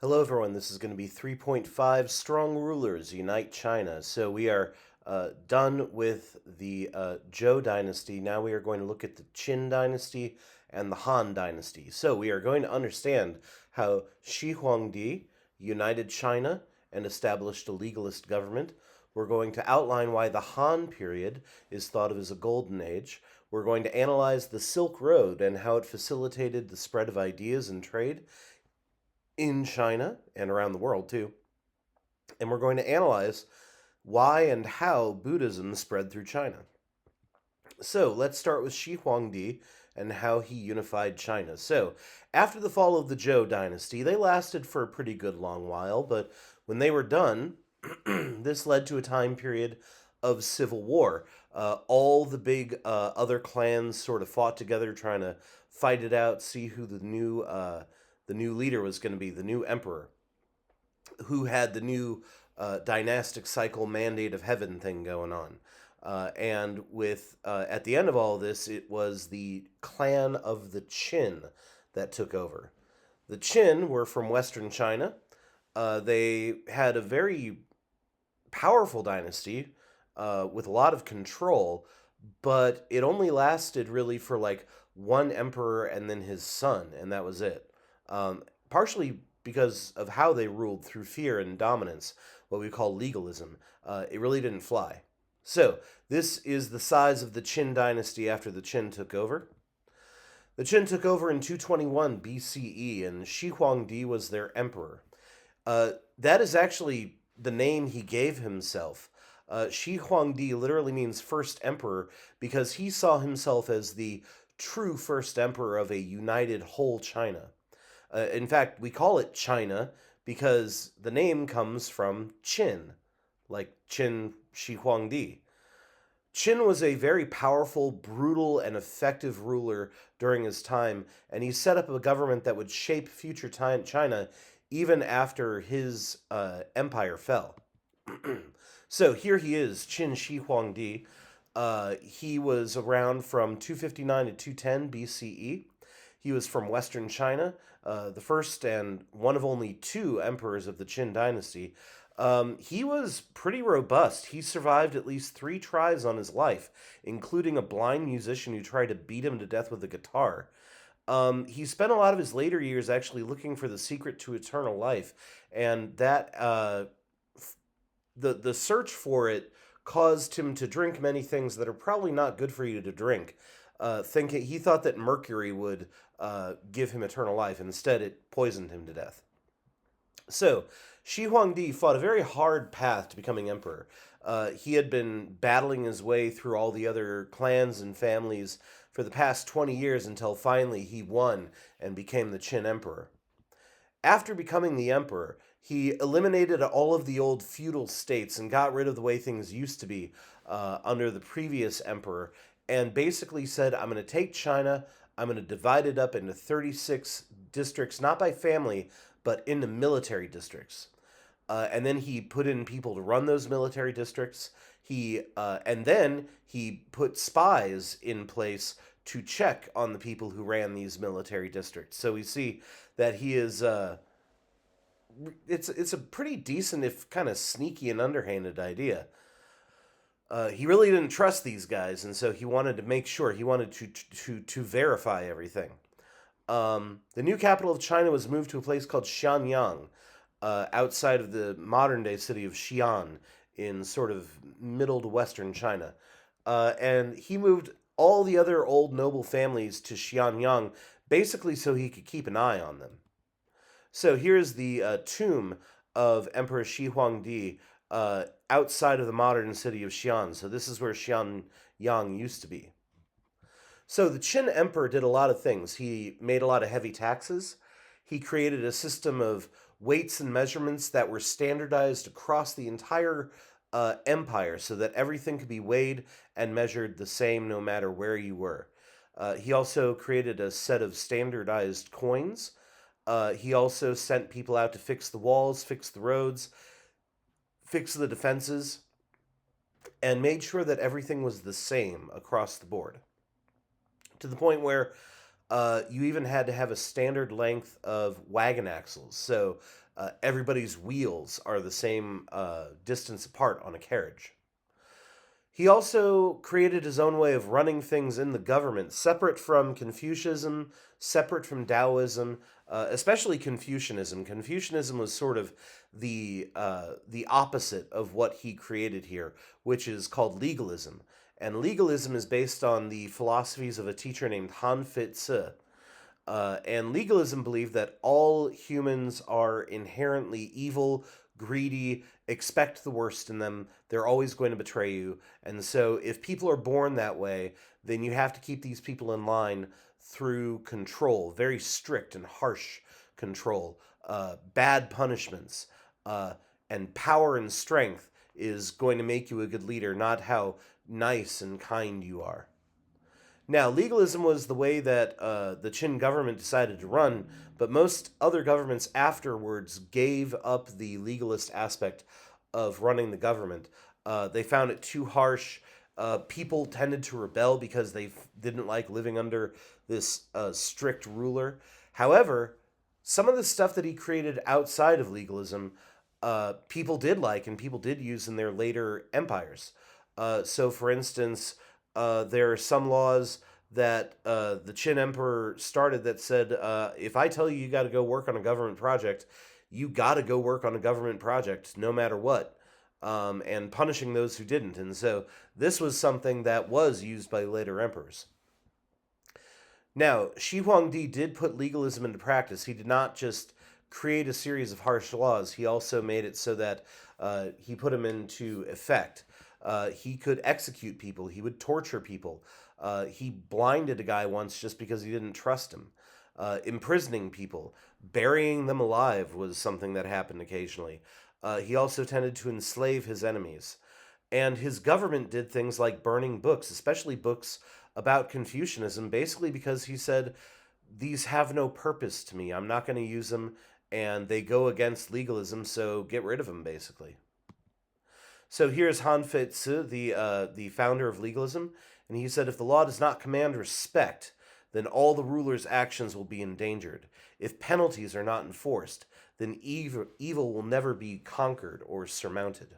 Hello, everyone. This is going to be 3.5 Strong Rulers Unite China. So we are done with the Zhou dynasty. Now we are going to look at the Qin dynasty and the Han dynasty. So we are going to understand how Shi Huangdi united China and established a legalist government. We're going to outline why the Han period is thought of as a golden age. We're going to analyze the Silk Road and how it facilitated the spread of ideas and trade in China and around the world too. And we're going to analyze why and how Buddhism spread through China. So let's start with Shi Huangdi and how he unified China. So, after the fall of the Zhou dynasty, they lasted for a pretty good long while, but when they were done, this led to a time period of civil war. All the big other clans sort of fought together, trying to fight it out, see who the new leader was going to be, the new emperor, who had the new dynastic cycle mandate of heaven thing going on. And with at the end of all this, it was the clan of the Qin that took over. The Qin were from Western China. They had a very powerful dynasty with a lot of control, but it only lasted really for like one emperor and then his son, and that was it. Partially because of how they ruled through fear and dominance, what we call legalism. It really didn't fly. So, this is the size of the Qin dynasty after the Qin took over. The Qin took over in 221 BCE, and Shi Huangdi was their emperor. That is actually the name he gave himself. Shi Huangdi literally means first emperor because he saw himself as the true first emperor of a united whole China. In fact, we call it China because the name comes from Qin, like Qin Shi Huangdi. Qin was a very powerful, brutal, and effective ruler during his time, and he set up a government that would shape future China even after his empire fell. So here he is, Qin Shi Huangdi. He was around from 259 to 210 BCE. He was from Western China, the first and one of only two emperors of the Qin dynasty. He was pretty robust. He survived at least three tries on his life, including a blind musician who tried to beat him to death with a guitar. He spent a lot of his later years actually looking for the secret to eternal life, and the search for it caused him to drink many things that are probably not good for you to drink. Thinking he thought that mercury would give him eternal life. Instead, it poisoned him to death. So, Shi Huangdi fought a very hard path to becoming emperor. He had been battling his way through all the other clans and families for the past 20 years until finally he won and became the Qin emperor. After becoming the emperor, he eliminated all of the old feudal states and got rid of the way things used to be under the previous emperor, and basically said, I'm going to take China, I'm going to divide it up into 36 districts, not by family, but into military districts. And then he put in people to run those military districts. And then he put spies in place to check on the people who ran these military districts. So we see that he is it's a pretty decent, if kind of sneaky and underhanded idea. He really didn't trust these guys, and so he wanted to make sure. He wanted to verify everything. The new capital of China was moved to a place called Xianyang, outside of the modern day city of Xi'an in sort of middle to western China. And he moved all the other old noble families to Xianyang basically so he could keep an eye on them. So here's the tomb of Emperor Shi Huangdi outside of the modern city of Xi'an. So this is where Xianyang used to be. So the Qin emperor did a lot of things. He made a lot of heavy taxes. He created a system of weights and measurements that were standardized across the entire empire so that everything could be weighed and measured the same no matter where you were. He also created a set of standardized coins. He also sent people out to fix the walls, fix the roads, fix the defenses, and made sure that everything was the same across the board. To the point where You even had to have a standard length of wagon axles. So everybody's wheels are the same distance apart on a carriage. He also created his own way of running things in the government, separate from Confucianism, separate from Taoism, especially Confucianism. Confucianism was sort of the opposite of what he created here, which is called legalism. And legalism is based on the philosophies of a teacher named Han Fit-zi. And legalism believed that all humans are inherently evil, greedy, expect the worst in them. They're always going to betray you. And so, if people are born that way, then you have to keep these people in line through control, very strict and harsh control, bad punishments, and power and strength is going to make you a good leader, not how nice and kind you are. Now, legalism was the way that the Qin government decided to run, but most other governments afterwards gave up the legalist aspect of running the government. They found it too harsh. People tended to rebel because they didn't like living under this strict ruler. However, some of the stuff that he created outside of legalism, people did like and people did use in their later empires. So, for instance, there are some laws that the Qin emperor started that said, if I tell you you got to go work on a government project, you got to go work on a government project no matter what, and punishing those who didn't. And so this was something that was used by later emperors. Now, Shi Huangdi did put legalism into practice. He did not just create a series of harsh laws, he also made it so that he put them into effect. He could execute people. He would torture people. He blinded a guy once just because he didn't trust him. Imprisoning people, burying them alive was something that happened occasionally. He also tended to enslave his enemies. And his government did things like burning books, especially books about Confucianism, basically because he said, these have no purpose to me. I'm not going to use them, and they go against legalism, so get rid of them, basically. So here's Han Fit-zi, the founder of legalism, and he said, if the law does not command respect, then all the ruler's actions will be endangered. If penalties are not enforced, then evil will never be conquered or surmounted.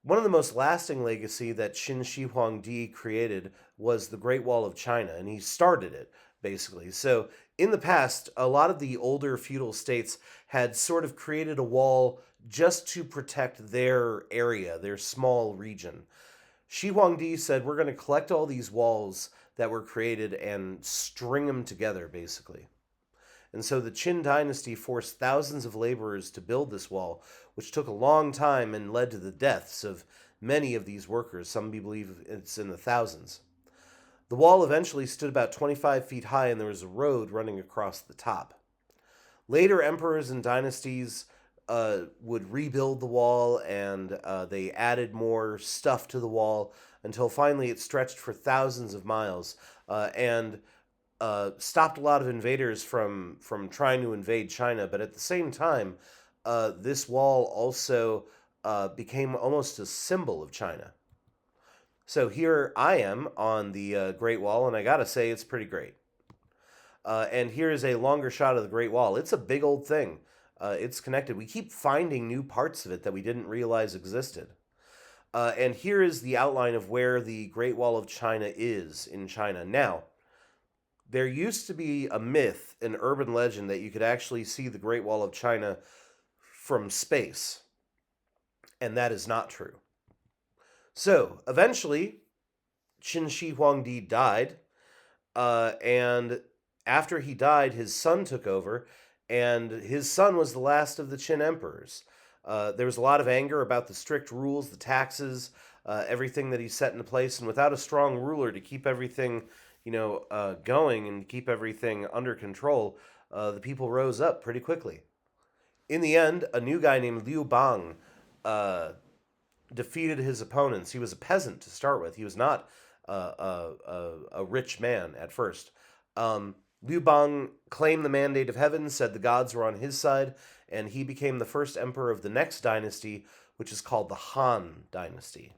One of the most lasting legacy that Qin Shi Huangdi created was the Great Wall of China, and he started it, basically. So in the past, a lot of the older feudal states had sort of created a wall just to protect their area, their small region. Shi Huangdi said, we're going to collect all these walls that were created and string them together, basically. And so the Qin dynasty forced thousands of laborers to build this wall, which took a long time and led to the deaths of many of these workers. Some believe it's in the thousands. The wall eventually stood about 25 feet high, and there was a road running across the top. Later emperors and dynasties would rebuild the wall, and they added more stuff to the wall until finally it stretched for thousands of miles and stopped a lot of invaders from trying to invade China. But at the same time, this wall also became almost a symbol of China. So here I am on the Great Wall, and I gotta say it's pretty great. And here is a longer shot of the Great Wall. It's a big old thing. It's connected. We keep finding new parts of it that we didn't realize existed. And here is the outline of where the Great Wall of China is in China. Now, there used to be a myth, an urban legend, that you could actually see the Great Wall of China from space. And that is not true. So, eventually, Qin Shi Huangdi died. And after he died, his son took over. And his son was the last of the Qin emperors. There was a lot of anger about the strict rules, the taxes, everything that he set into place. And without a strong ruler to keep everything, going and keep everything under control, the people rose up pretty quickly. In the end, a new guy named Liu Bang defeated his opponents. He was a peasant to start with. He was not a rich man at first. Liu Bang claimed the mandate of heaven, said the gods were on his side, and he became the first emperor of the next dynasty, which is called the Han dynasty.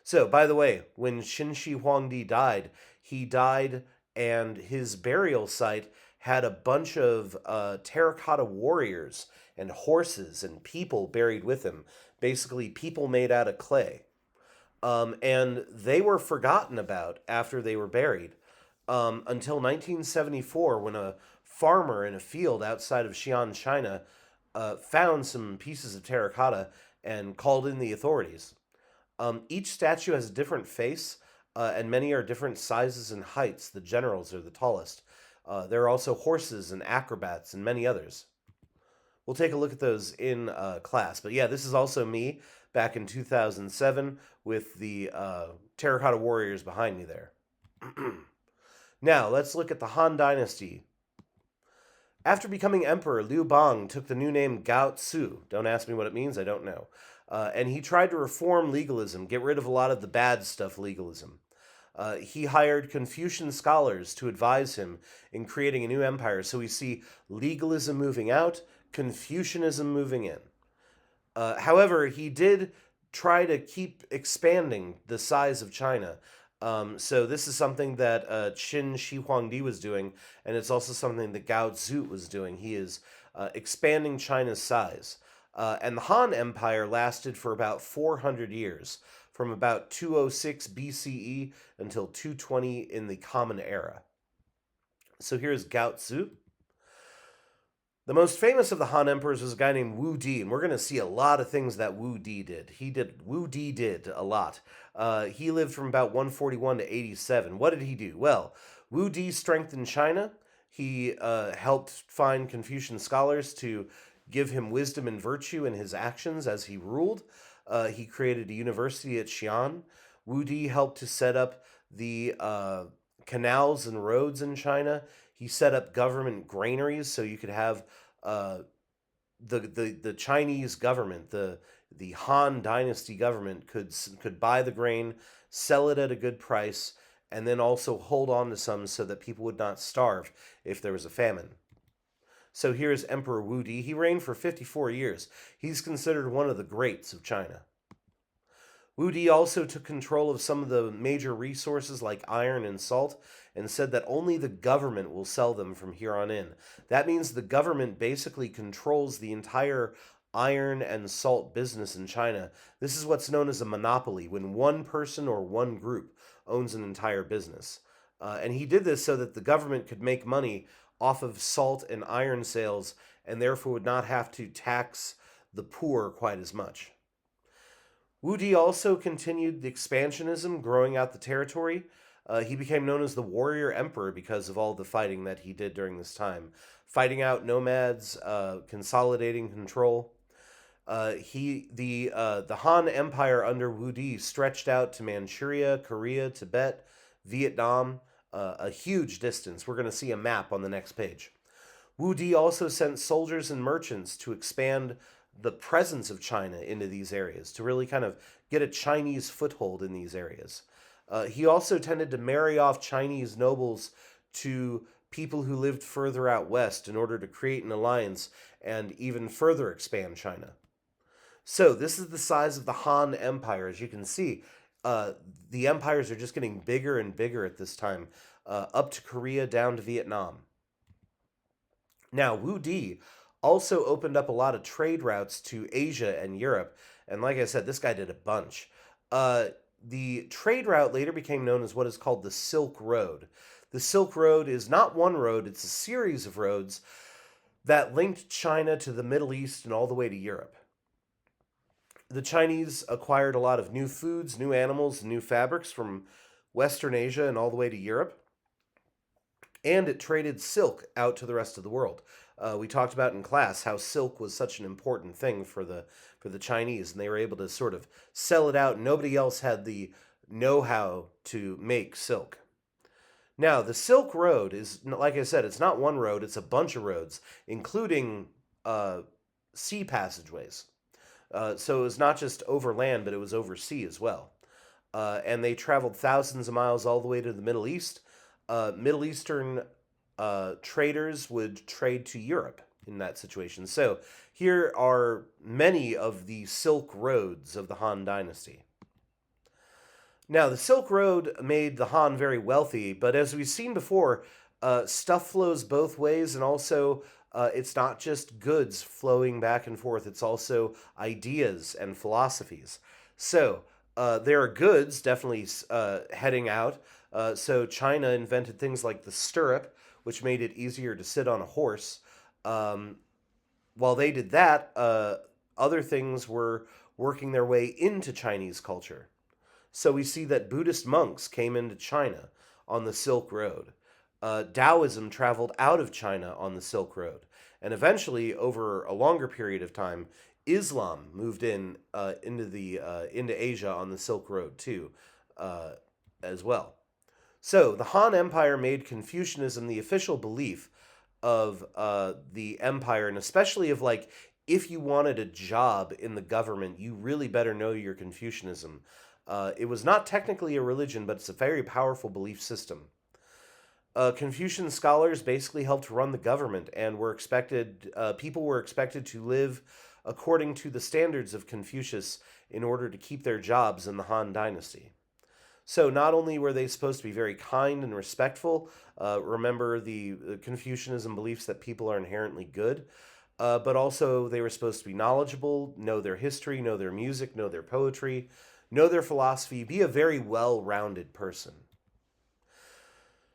So, by the way, when Qin Shi Huangdi died, he died, and his burial site had a bunch of terracotta warriors and horses and people buried with him. Basically, people made out of clay. And they were forgotten about after they were buried until 1974, when a farmer in a field outside of Xi'an, China, found some pieces of terracotta and called in the authorities. Each statue has a different face, and many are different sizes and heights. The generals are the tallest. There are also horses and acrobats and many others. We'll take a look at those in class. But yeah, this is also me back in 2007 with the terracotta warriors behind me there. Now, let's look at the Han Dynasty. After becoming emperor, Liu Bang took the new name Gao Tzu. Don't ask me what it means, I don't know. And he tried to reform legalism, get rid of a lot of the bad stuff legalism. He hired Confucian scholars to advise him in creating a new empire. So we see legalism moving out, Confucianism moving in. However, he did try to keep expanding the size of China. So this is something that Qin Shi Huangdi was doing, and it's also something that Gao Tzu was doing. He is expanding China's size. And the Han Empire lasted for about 400 years, from about 206 BCE until 220 in the Common Era. So here's Gao Tzu. The most famous of the Han emperors was a guy named Wu Di, and we're going to see a lot of things that Wu Di did. Wu Di did a lot. He lived from about 141 to 87. What did he do? Well, Wu Di strengthened China. He helped find Confucian scholars to give him wisdom and virtue in his actions as he ruled. He created a university at Xi'an. Wu Di helped to set up the canals and roads in China. He set up government granaries so you could have the Chinese government, the Han Dynasty government could buy the grain, sell it at a good price, and then also hold on to some so that people would not starve if there was a famine. So here's Emperor Wu Di. He reigned for 54 years. He's considered one of the greats of China. Wu Di also took control of some of the major resources like iron and salt, and said that only the government will sell them from here on in. That means the government basically controls the entire iron and salt business in China. This is what's known as a monopoly, when one person or one group owns an entire business. And he did this so that the government could make money off of salt and iron sales, and therefore would not have to tax the poor quite as much. Wu Di also continued the expansionism, growing out the territory. He became known as the warrior emperor because of all the fighting that he did during this time, fighting out nomads, consolidating control. The Han Empire under Wu Di stretched out to Manchuria, Korea, Tibet, Vietnam, a huge distance. We're going to see a map on the next page. Wu Di also sent soldiers and merchants to expand the presence of China into these areas, to really kind of get a Chinese foothold in these areas. He also tended to marry off Chinese nobles to people who lived further out west in order to create an alliance and even further expand China. So this is the size of the Han Empire. As you can see, the empires are just getting bigger and bigger at this time, up to Korea, down to Vietnam. Now, Wu Di also opened up a lot of trade routes to Asia and Europe. And like I said, this guy did a bunch. The trade route later became known as what is called the Silk Road. The Silk Road is not one road, it's a series of roads that linked China to the Middle East and all the way to Europe. The Chinese acquired a lot of new foods, new animals, new fabrics from Western Asia and all the way to Europe. And it traded silk out to the rest of the world. We talked about in class how silk was such an important thing for the Chinese, and they were able to sort of sell it out. Nobody else had the know-how to make silk. Now, the Silk Road is, like I said, it's not one road, it's a bunch of roads, including sea passageways. So it was not just over land, but it was over sea as well. And they traveled thousands of miles all the way to the Middle East. Middle Eastern traders would trade to Europe in that situation. So here are many of the Silk Roads of the Han Dynasty. Now, the Silk Road made the Han very wealthy, but as we've seen before, stuff flows both ways, and also it's not just goods flowing back and forth, it's also ideas and philosophies. So, there are goods definitely heading out. So, China invented things like the stirrup, which made it easier to sit on a horse. Um, while they did that, other things were working their way into Chinese culture. So we see that Buddhist monks came into China on the Silk Road. Taoism traveled out of China on the Silk Road. And eventually, over a longer period of time, Islam moved into Asia on the Silk Road too, uh, as well. So the Han Empire made Confucianism the official belief of the empire, and especially of like if you wanted a job in the government, you really better know your Confucianism. It was not technically a religion, but it's a very powerful belief system. Confucian scholars basically helped run the government, and people were expected to live according to the standards of Confucius in order to keep their jobs in the Han Dynasty. So not only were they supposed to be very kind and respectful, remember the Confucianism beliefs that people are inherently good, but also they were supposed to be knowledgeable, know their history, know their music, know their poetry, know their philosophy, be a very well rounded person.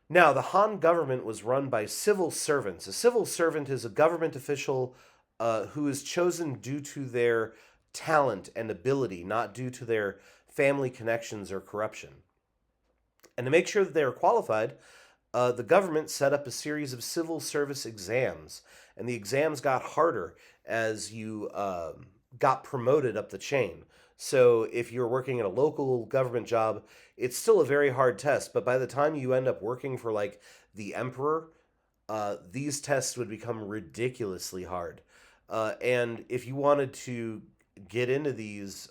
Now, the Han government was run by civil servants. A civil servant is a government official who is chosen due to their talent and ability, not due to their family connections or corruption. And to make sure that they are qualified, the government set up a series of civil service exams, and the exams got harder as you got promoted up the chain. So if you're working at a local government job, it's still a very hard test, but by the time you end up working for like the emperor, these tests would become ridiculously hard. And if you wanted to get into these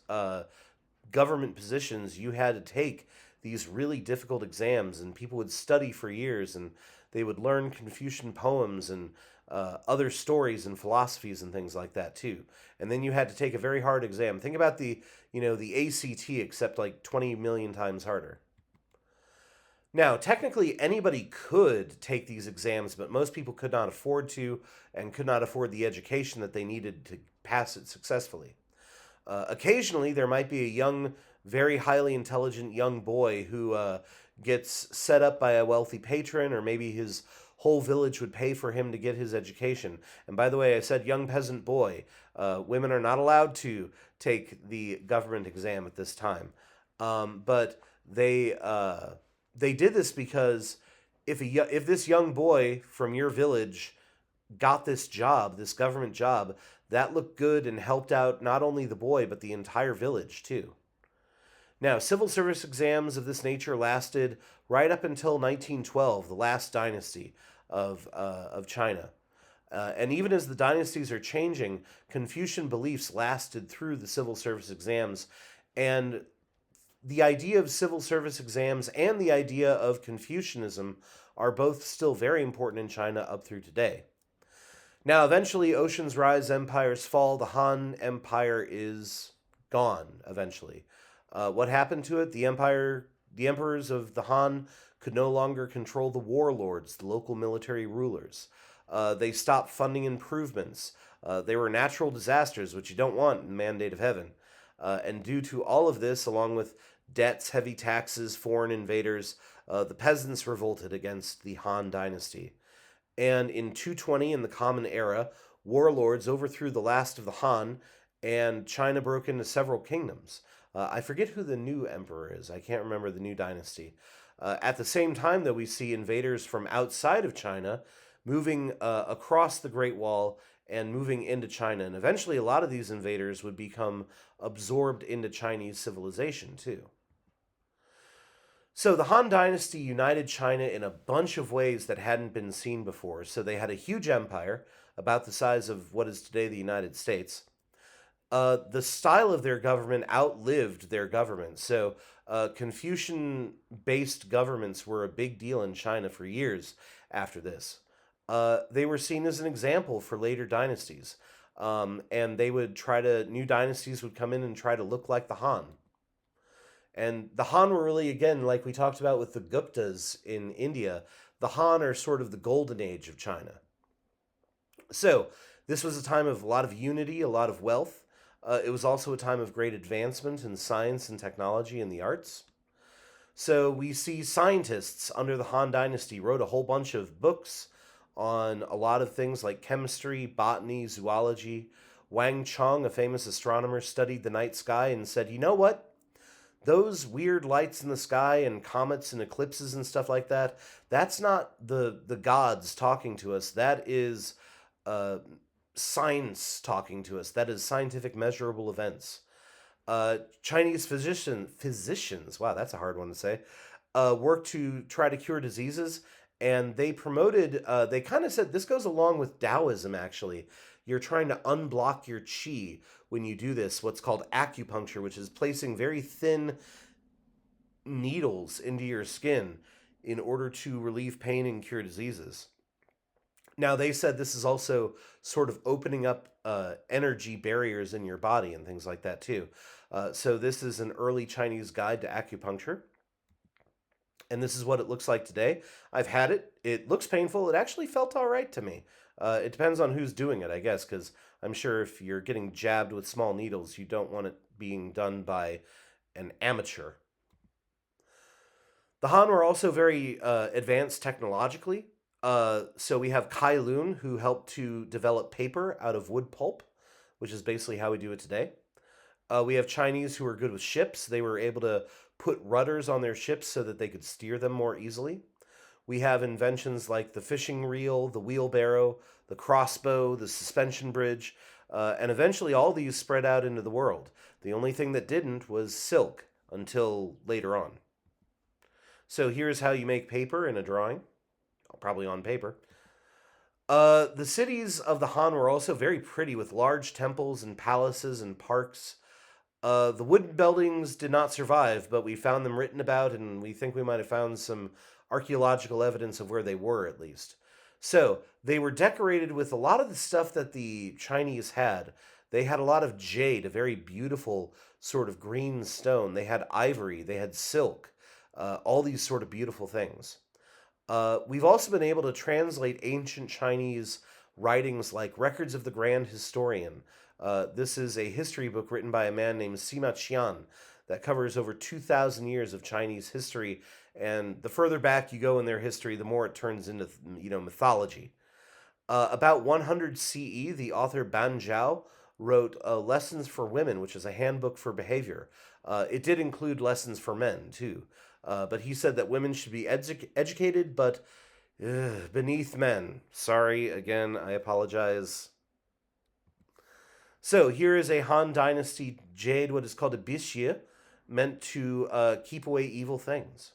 government positions, you had to take these really difficult exams, and people would study for years, and they would learn Confucian poems and other stories and philosophies and things like that too. And then you had to take a very hard exam. Think about the ACT, except like 20 million times harder. Now, technically, anybody could take these exams, but most people could not afford to and could not afford the education that they needed to pass it successfully. Occasionally, there might be a young, very highly intelligent young boy who gets set up by a wealthy patron, or maybe his whole village would pay for him to get his education. And by the way, I said young peasant boy. Women are not allowed to take the government exam at this time. But they did this because if this young boy from your village got this job, this government job, that looked good and helped out not only the boy, but the entire village, too. Now, civil service exams of this nature lasted right up until 1912, the last dynasty of China. And even as the dynasties are changing, Confucian beliefs lasted through the civil service exams. And the idea of civil service exams and the idea of Confucianism are both still very important in China up through today. Now, eventually, oceans rise, empires fall. The Han Empire is gone. Eventually, what happened to it? The emperors of the Han could no longer control the warlords, the local military rulers. They stopped funding improvements. They were natural disasters, which you don't want in the mandate of heaven. And due to all of this, along with debts, heavy taxes, foreign invaders, the peasants revolted against the Han dynasty. And in 220, in the Common Era, warlords overthrew the last of the Han, and China broke into several kingdoms. I forget who the new emperor is. I can't remember the new dynasty. At the same time, though, we see invaders from outside of China moving across the Great Wall and moving into China. And eventually, a lot of these invaders would become absorbed into Chinese civilization, too. So the Han Dynasty united China in a bunch of ways that hadn't been seen before. So they had a huge empire, about the size of what is today the United States. The style of their government outlived their government. So Confucian based governments were a big deal in China for years after this. They were seen as an example for later dynasties. And new dynasties would come in and try to look like the Han. And the Han were really, again, like we talked about with the Guptas in India, the Han are sort of the golden age of China. So, this was a time of a lot of unity, a lot of wealth. It was also a time of great advancement in science and technology and the arts. So, we see scientists under the Han Dynasty wrote a whole bunch of books on a lot of things like chemistry, botany, zoology. Wang Chong, a famous astronomer, studied the night sky and said, you know what? Those weird lights in the sky and comets and eclipses and stuff like that, that's not the gods talking to us. That is uh, science talking to us. That is scientific measurable events. Chinese physicians, wow, that's a hard one to say, worked to try to cure diseases, and they promoted, they kind of said this goes along with Taoism, actually. You're trying to unblock your qi when you do this, what's called acupuncture, which is placing very thin needles into your skin in order to relieve pain and cure diseases. Now, they said this is also sort of opening up energy barriers in your body and things like that, too. So, this is an early Chinese guide to acupuncture, and this is what it looks like today. I've had it. It looks painful. It actually felt all right to me. It depends on who's doing it, I guess, because I'm sure if you're getting jabbed with small needles, you don't want it being done by an amateur. The Han were also very advanced technologically. So we have Kai Lun, who helped to develop paper out of wood pulp, which is basically how we do it today. We have Chinese who are good with ships. They were able to put rudders on their ships so that they could steer them more easily. We have inventions like the fishing reel, the wheelbarrow, the crossbow, the suspension bridge, and eventually all these spread out into the world. The only thing that didn't was silk until later on. So here's how you make paper in a drawing, probably on paper. The cities of the Han were also very pretty with large temples and palaces and parks. The wooden buildings did not survive, but we found them written about, and we think we might have found some archaeological evidence of where they were, at least. So, they were decorated with a lot of the stuff that the Chinese had. They had a lot of jade, a very beautiful sort of green stone. They had ivory, they had silk, all these sort of beautiful things. We've also been able to translate ancient Chinese writings like Records of the Grand Historian. This is a history book written by a man named Sima Qian that covers over 2,000 years of Chinese history. And the further back you go in their history, the more it turns into, mythology. About 100 CE, the author Ban Zhao wrote Lessons for Women, which is a handbook for behavior. It did include lessons for men, too. But he said that women should be educated, but beneath men. Sorry, again, I apologize. So here is a Han Dynasty jade, what is called a bixie, meant to keep away evil things.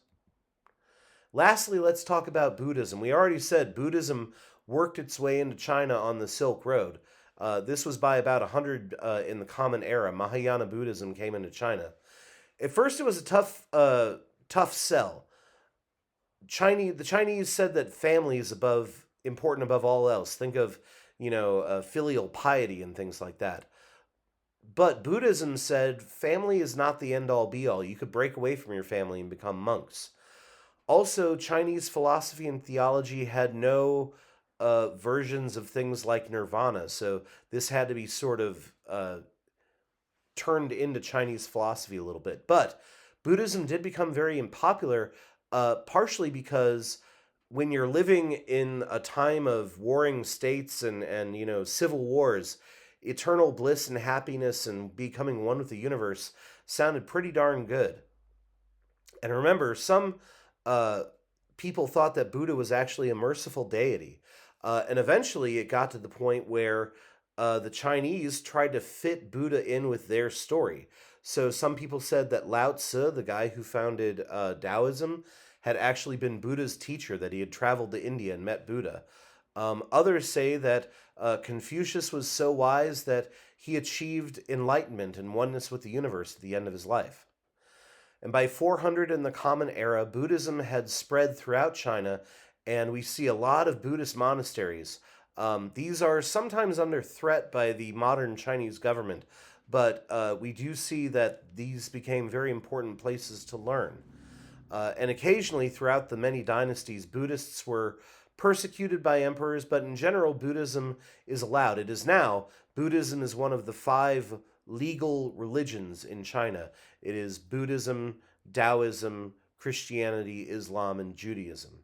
Lastly, let's talk about Buddhism. We already said Buddhism worked its way into China on the Silk Road. This was by about 100 in the Common Era. Mahayana Buddhism came into China. At first, it was a tough sell. The Chinese said that family is important above all else. Think of filial piety and things like that. But Buddhism said family is not the end all be all. You could break away from your family and become monks. Also, Chinese philosophy and theology had no versions of things like nirvana, so this had to be sort of turned into Chinese philosophy a little bit. But Buddhism did become very unpopular, partially because when you're living in a time of warring states and civil wars, eternal bliss and happiness and becoming one with the universe sounded pretty darn good. And remember, some uh, people thought that Buddha was actually a merciful deity. And eventually it got to the point where the Chinese tried to fit Buddha in with their story. So some people said that Lao Tzu, the guy who founded Taoism, had actually been Buddha's teacher, that he had traveled to India and met Buddha. Others say that Confucius was so wise that he achieved enlightenment and oneness with the universe at the end of his life. And by 400 in the Common Era, Buddhism had spread throughout China, and we see a lot of Buddhist monasteries. These are sometimes under threat by the modern Chinese government, but we do see that these became very important places to learn. And occasionally, throughout the many dynasties, Buddhists were persecuted by emperors, but in general, Buddhism is allowed. It is now, Buddhism is one of the five legal religions in China. It is Buddhism, Taoism, Christianity, Islam, and Judaism.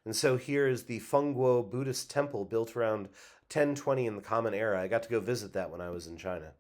And so here is the Fengguo Buddhist temple built around 1020 in the Common Era. I got to go visit that when I was in China.